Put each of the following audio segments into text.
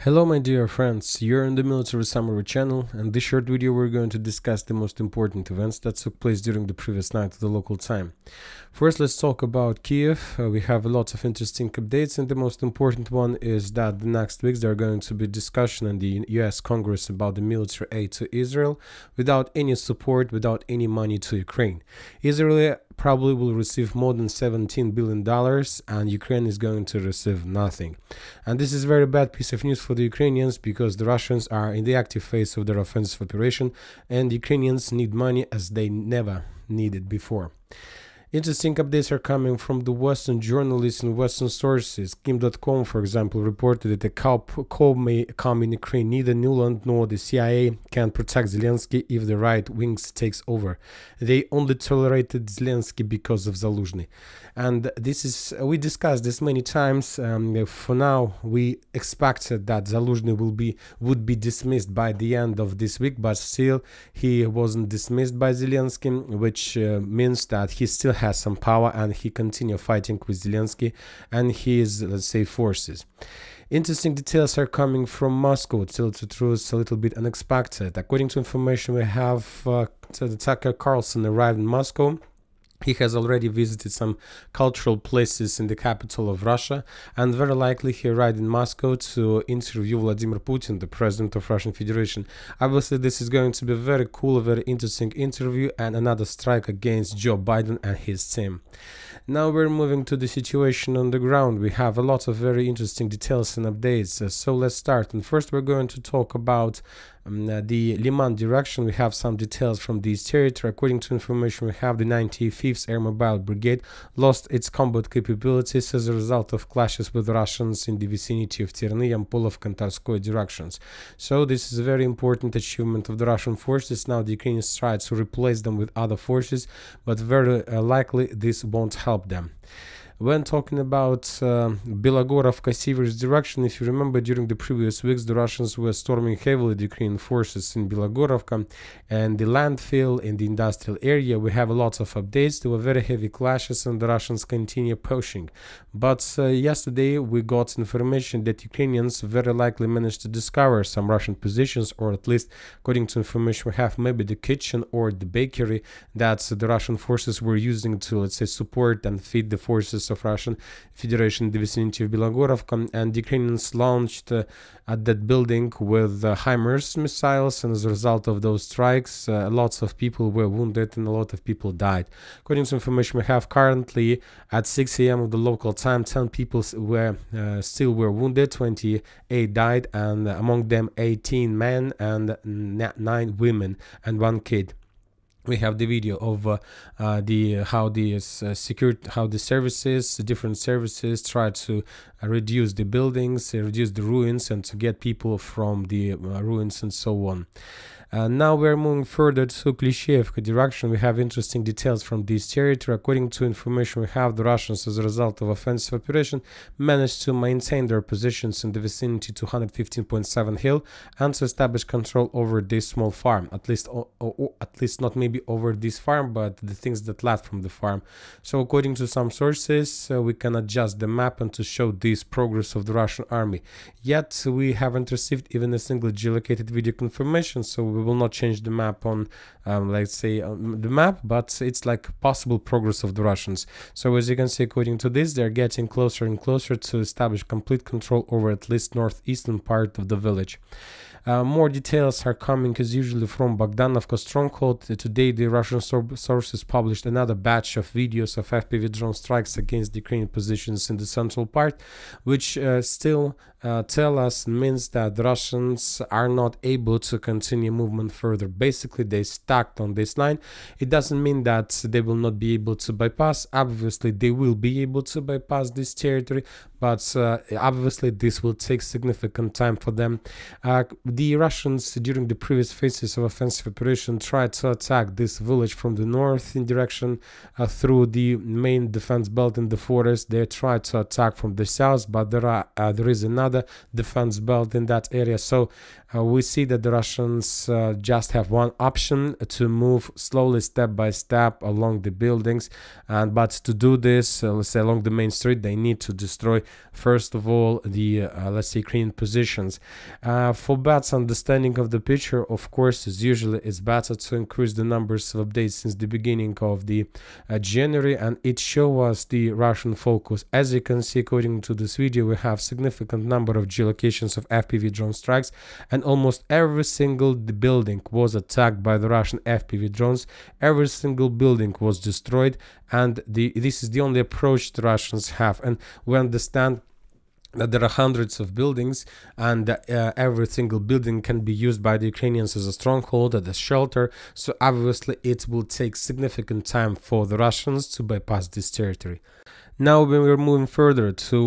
Hello my dear friends, you're on the Military Summary channel, and this short video we're going to discuss the most important events that took place during the previous night of the local time. First, let's talk about Kiev. We have a lot of interesting updates, and the most important one is that the next weeks there are going to be discussion in the US Congress about the military aid to Israel without any support, without any money to Ukraine. Israel probably will receive more than $17 billion and Ukraine is going to receive nothing. And this is a very bad piece of news for the Ukrainians because the Russians are in the active phase of their offensive operation and Ukrainians need money as they never needed before. Interesting updates are coming from the Western journalists and Western sources. Kim.com, for example, reported that a coup may come in Ukraine. Neither Nuland nor the CIA can protect Zelensky if the right wings takes over. They only tolerated Zelensky because of Zaluzhny. And this is, we discussed this many times. For now, we expected that Zaluzhny would be dismissed by the end of this week, but still he wasn't dismissed by Zelensky, which means that he still has some power and he continues fighting with Zelensky and his, let's say, forces. Interesting details are coming from Moscow. Till the truth, a little bit unexpected. According to information we have, the Carlson arrived in Moscow. He has already visited some cultural places in the capital of Russia, and very likely he arrived in Moscow to interview Vladimir Putin, the president of Russian Federation. Obviously, this is going to be a very cool, very interesting interview and another strike against Joe Biden and his team. Now we're moving to the situation on the ground. We have a lot of very interesting details and updates. So let's start. And first we're going to talk about the Liman direction. We have some details from this territory. According to information we have, the 95th Air Mobile Brigade lost its combat capabilities as a result of clashes with Russians in the vicinity of Terny and Polov-Kantarskoye directions. So this is a very important achievement of the Russian forces. Now the Ukrainians try to replace them with other forces, but very likely this won't help them. When talking about Belogorov-Kasivy's direction, if you remember, during the previous weeks, the Russians were storming heavily the Ukrainian forces in Belogorovka and the landfill in the industrial area. We have a lot of updates. There were very heavy clashes and the Russians continue pushing. But yesterday we got information that Ukrainians very likely managed to discover some Russian positions, or at least according to information we have, maybe the kitchen or the bakery that the Russian forces were using to, let's say, support and feed the forces of Russian Federation in the vicinity of Belogorovka, and the Ukrainians launched at that building with HIMARS missiles, and as a result of those strikes lots of people were wounded and a lot of people died. According to information we have, currently at 6 a.m. of the local time, 10 people were wounded, 28 died, and among them 18 men and 9 women and 1 kid. We have the video of how the services, different services, try to reduce the buildings, reduce the ruins, and to get people from the ruins and so on. Now we're moving further to Klishchiivka direction. We have interesting details from this territory. According to information we have, the Russians, as a result of offensive operation, managed to maintain their positions in the vicinity to 115.7 hill and to establish control over this small farm. At least not maybe over this farm, but the things that left from the farm. So according to some sources, we can adjust the map and to show this progress of the Russian army. Yet we haven't received even a single geolocated video confirmation, so we will not change the map on let's say the map, but it's like possible progress of the Russians. So as you can see, according to this, they're getting closer and closer to establish complete control over at least northeastern part of the village. More details are coming as usually from Bogdanovka stronghold. Today the Russian sources published another batch of videos of FPV drone strikes against the Ukrainian positions in the central part, which still tell us means that the Russians are not able to continue movement further. Basically they stuck on this line. It doesn't mean that they will not be able to bypass. Obviously they will be able to bypass this territory, but obviously this will take significant time for them. The Russians during the previous phases of offensive operation tried to attack this village from the north in direction through the main defense belt in the forest. They tried to attack from the south, but there is another defense belt in that area. So we see that the Russians just have one option: to move slowly, step by step along the buildings. But to do this, let's say along the main street, they need to destroy first of all, the let's say Ukrainian positions. For better understanding of the picture, of course, as usually, it's better to increase the numbers of updates since the beginning of the January, and it shows us the Russian focus. As you can see, according to this video, we have significant number of geolocations of FPV drone strikes, and almost every single building was attacked by the Russian FPV drones. Every single building was destroyed, and this is the only approach the Russians have. And we understand that there are hundreds of buildings, and every single building can be used by the Ukrainians as a stronghold, as a shelter. So obviously it will take significant time for the Russians to bypass this territory. Now when we're moving further to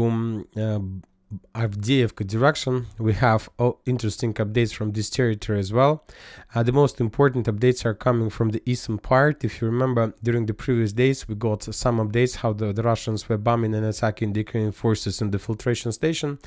Avdiivka direction, we have interesting updates from this territory as well. The most important updates are coming from the eastern part. If you remember, during the previous days we got some updates how the Russians were bombing and attacking the Ukrainian forces in the filtration station,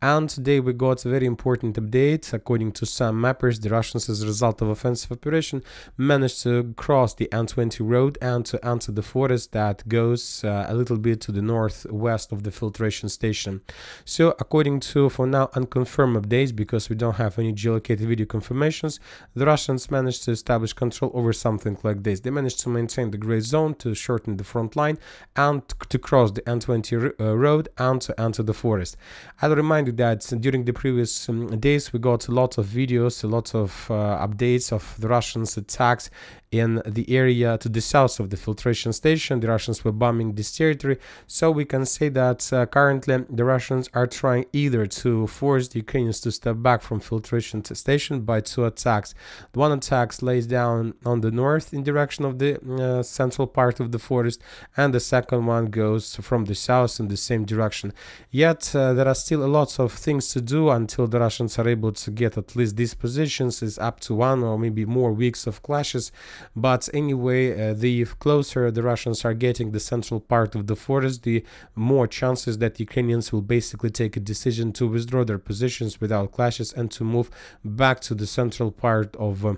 and today we got a very important update. According to some mappers, the Russians, as a result of offensive operation, managed to cross the N20 road and to enter the forest that goes a little bit to the northwest of the filtration station. So according to, for now, unconfirmed updates, because we don't have any geolocated video confirmations, the Russians managed to establish control over something like this. They managed to maintain the gray zone, to shorten the front line, and to cross the N20 road and to enter the forest. I'll remind you that during the previous days we got a lot of videos, a lot of updates of the Russians' attacks in the area to the south of the filtration station. The Russians were bombing this territory, so we can say that currently the Russians are trying either to force the Ukrainians to step back from filtration station by two attacks. One attack lays down on the north in direction of the central part of the forest, and the second one goes from the south in the same direction. Yet there are still a lot of things to do until the Russians are able to get at least these positions. Is up to 1 or maybe more weeks of clashes. But anyway, the closer the Russians are getting the central part of the forest, the more chances that the Ukrainians will basically take a decision to withdraw their positions without clashes and to move back to the central part of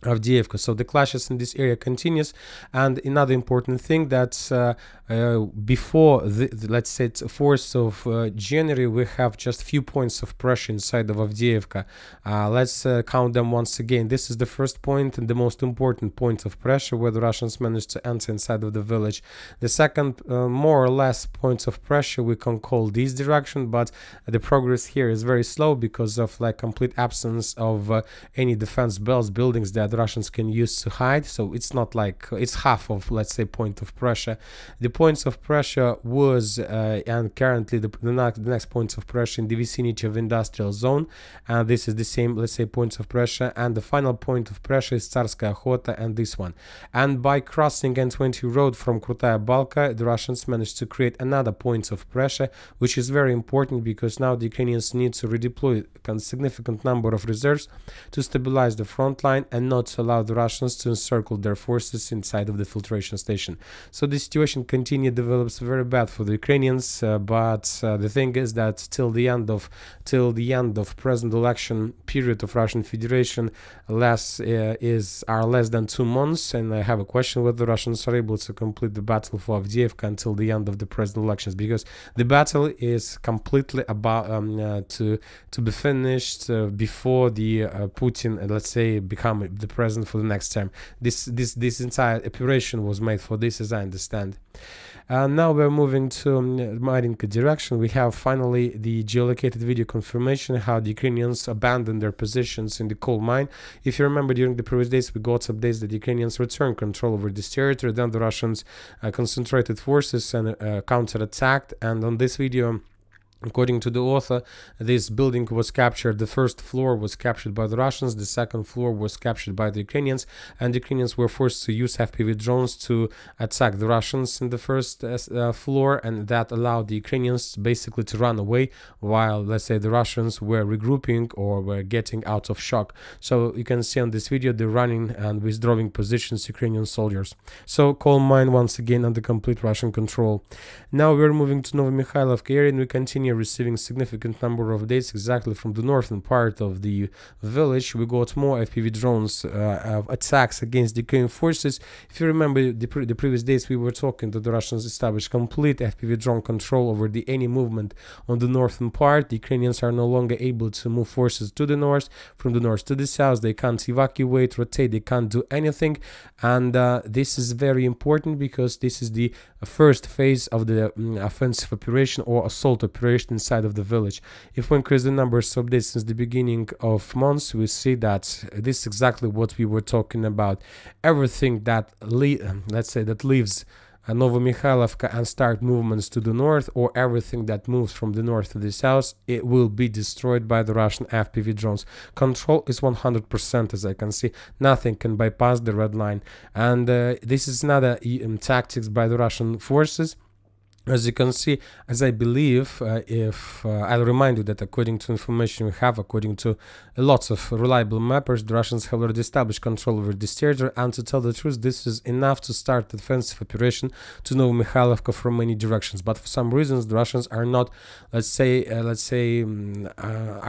Avdiivka. So the clashes in this area continues. And another important thing that before let's say 4th of January, we have just few points of pressure inside of Avdiivka. Let's count them once again. This is the first point and the most important point of pressure where the Russians managed to enter inside of the village. The second more or less points of pressure we can call this direction, but the progress here is very slow because of like complete absence of any defense belts, buildings that the Russians can use to hide. So it's not like it's half of, let's say, point of pressure. The points of pressure was and currently the next points of pressure in the vicinity of industrial zone, and this is the same, let's say, points of pressure, and the final point of pressure is Tsarskaya Khota and this one. And by crossing N20 road from Krutaya Balka, the Russians managed to create another point of pressure, which is very important because now the Ukrainians need to redeploy a significant number of reserves to stabilize the front line and not to allow the Russians to encircle their forces inside of the filtration station. So the situation develops very bad for the Ukrainians, but the thing is that till the end of present election period of Russian Federation are less than 2 months, and I have a question whether the Russians are able to complete the battle for Avdiivka until the end of the present elections, because the battle is completely about to be finished before the Putin, let's say, become the president for the next term. This entire operation was made for this, as I understand. Now we're moving to Marinka direction. We have finally the geolocated video confirmation how the Ukrainians abandoned their positions in the coal mine. If you remember, during the previous days we got updates that the Ukrainians returned control over this territory, then the Russians concentrated forces and counterattacked, and on this video, according to the author, this building was captured. The first floor was captured by the Russians, the second floor was captured by the Ukrainians, and the Ukrainians were forced to use FPV drones to attack the Russians in the first floor, and that allowed the Ukrainians basically to run away while, let's say, the Russians were regrouping or were getting out of shock. So you can see on this video the running and withdrawing positions Ukrainian soldiers. So coal mine once again under complete Russian control. Now we're moving to Novomikhailivka area, and we continue here receiving significant number of updates exactly from the northern part of the village. We got more FPV drones attacks against the Ukrainian forces. If you remember the previous days, we were talking that the Russians established complete FPV drone control over any movement on the northern part. The Ukrainians are no longer able to move forces to the north, from the north to the south. They can't evacuate, rotate, they can't do anything. And this is very important because this is the first phase of the offensive operation or assault operation inside of the village. If we increase the numbers of updates since the beginning of months, we see that this is exactly what we were talking about. Everything that leaves Novomikhailivka and start movements to the north, or everything that moves from the north to the south, it will be destroyed by the Russian FPV drones. Control is 100%, as I can see. Nothing can bypass the red line. And this is not a tactics by the Russian forces. As you can see, as I believe, I'll remind you that according to information we have, according to lots of reliable mappers, the Russians have already established control over this territory, and to tell the truth, this is enough to start the offensive operation to Novomikhailivka from many directions. But for some reasons, the Russians are not, are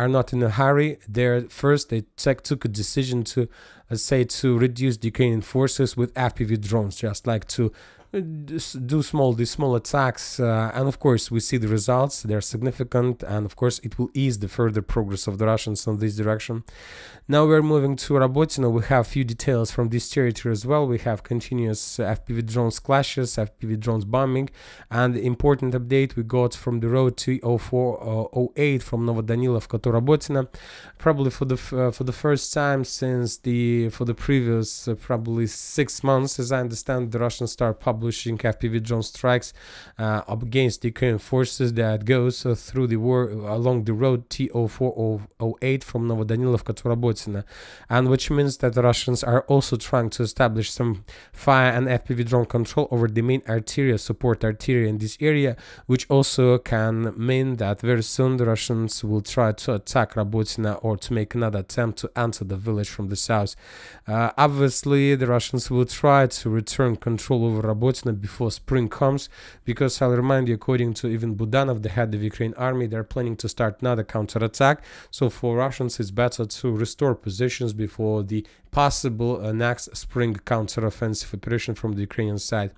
not in a hurry. They took a decision to, to reduce the Ukrainian forces with FPV drones, just like to do small attacks, and of course we see the results. They're significant, and of course it will ease the further progress of the Russians in this direction. Now we're moving to Rabotino. We have few details from this territory as well. We have continuous FPV drones clashes, FPV drones bombing, and the important update we got from the road 20408 from Novodanilovka to Rabotino, probably for the first time since the previous probably 6 months, as I understand. The Russians start publishing FPV drone strikes against the Ukrainian forces that goes through the war along the road T0408 from Novodanilovka to Rabotino, and which means that the Russians are also trying to establish some fire and FPV drone control over the main arteria, support arteria in this area, which also can mean that very soon the Russians will try to attack Rabotino or to make another attempt to enter the village from the south. Obviously, the Russians will try to return control over Rabotino before spring comes, because I'll remind you, according to even Budanov, the head of the Ukrainian army, they're planning to start another counterattack. So for Russians, it's better to restore positions before the possible next spring counter-offensive operation from the Ukrainian side.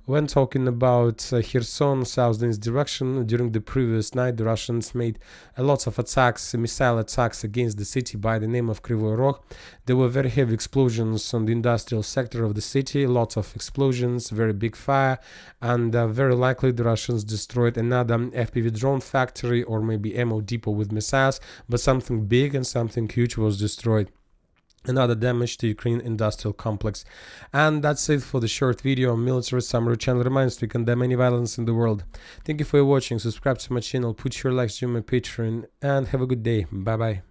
When talking about Kherson, southeast direction, during the previous night, the Russians made a lot of attacks, missile attacks against the city by the name of Kryvyi Rog. There were very heavy explosions on the industrial sector of the city, lots of explosions, very big fire, and very likely the Russians destroyed another FPV drone factory or maybe ammo depot with missiles, but something big and something huge was destroyed. Another damage to Ukraine industrial complex. And that's it for the short video on military summary. Channel reminds to condemn any violence in the world. Thank you for watching. Subscribe to my channel, put your likes to my Patreon, and have a good day. Bye bye.